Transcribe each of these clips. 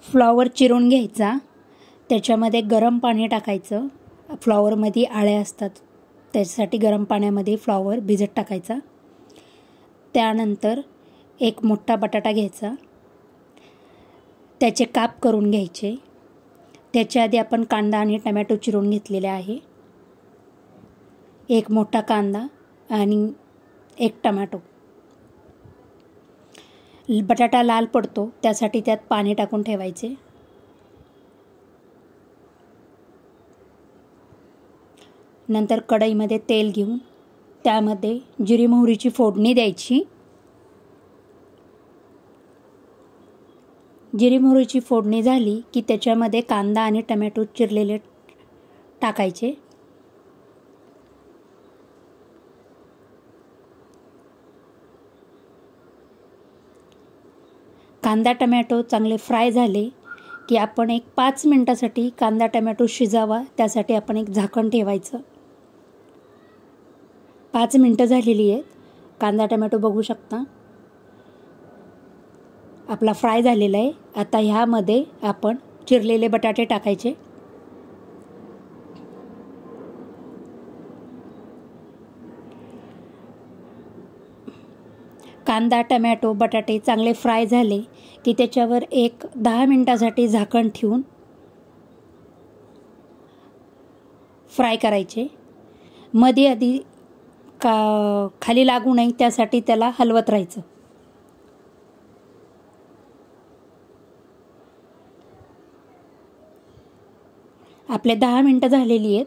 Flower चिरून घ्यायचा, त्याच्यामध्ये गरम पाणी टाकायचं. फ्लॉवरमध्ये आळ्या असतात, त्याच्यासाठी गरम पाण्यामध्ये फ्लॉवर भिजत टाकायचा. त्यानंतर एक मोठा बटाटा घ्यायचा, त्याचे काप करून घ्यायचे. त्याच्या आधी आपण कांदा आणि टमॅटो चिरून घेतलेले आहे. एक मोठा कांदा आणि एक टमॅटो. बटाटा लाल पडतो त्यासाठी त्यात पाणी टाकून ठेवायचे. नंतर कढईमध्ये तेल घेऊन त्यामध्ये जिरी मोहरीची फोडणी द्यायची. जिरी मोहरीची फोडणी झाली की त्याच्यामध्ये कांदा आणि टमॅटो चिरलेले टाकायचे. कांदा टमॅटो चांगले फ्राय झाले की आपण एक 5 मिनिटासाठी कांदा टमॅटो शिजावा त्यासाठी आपण एक झाकण ठेवायचं. 5 मिनिटं झालेली आहेत. कांदा टमॅटो बघू शकता आपला फ्राय झालेला आहे. आता ह्यामध्ये आपण चिरलेले बटाटे टाकायचे. कांदा टमॅटो बटाटे चांगले फ्राय झाले की त्याच्यावर एक 10 मिनिटासाठी झाकण ठेवून फ्राय करायचे. मध्ये आधी खाली लागू नये त्यासाठी त्याला हलवत राहायचं. आपले 10 मिनिटं झालेली आहेत.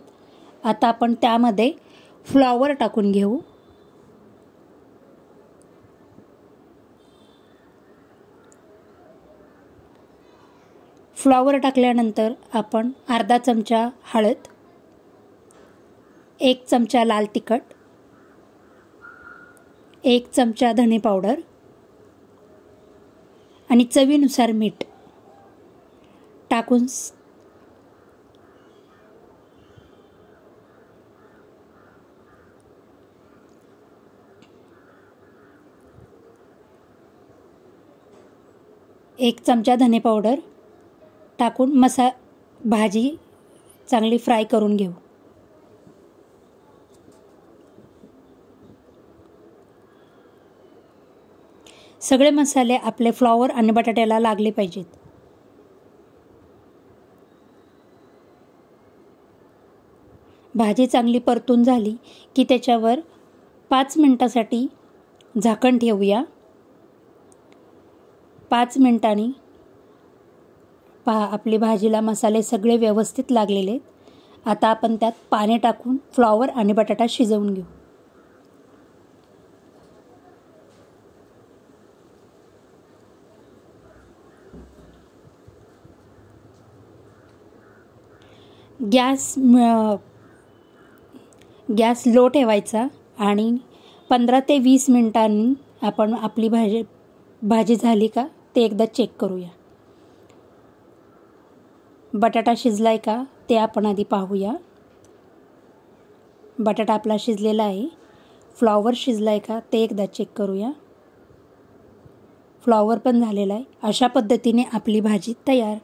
आता आपण त्यामध्ये फ्लॉवर टाकून घेऊ. फ्लॉवर टाकल्यानंतर आपण अर्धा चमचा हळद, 1 चमचा लाल तिखट, 1 चमचा धने पावडर आणि चवीनुसार मीठ टाकून एक चमचा धने पावडर टाकून भाजी चांगली फ्राय करून घेऊ. सगळे मसाले आपले फ्लॉवर आणि बटाट्याला लागले पाहिजेत. भाजी चांगली परतून झाली की त्याच्यावर 5 मिनिटासाठी झाकण ठेवूया. 5 मिनिटांनी पहा आपली भाजीला मसाले सगळे व्यवस्थित लागलेले आहेत. आता आपण त्यात पाणी टाकून फ्लॉवर आणि बटाटा शिजवून घेऊ. गॅस लो ठेवायचा आणि 15 ते 20 मिनिटांनी आपण आपली भाजी झाली का ते एकदा चेक करूया. बटाटा शिजलाय का ते आपण आधी पाहूया. बटाटा आपला शिजलेला आहे. फ्लॉवर शिजलाय का ते एकदा चेक करूया. फ्लॉवर पण झालेला आहे. अशा पद्धतीने आपली भाजी तयार.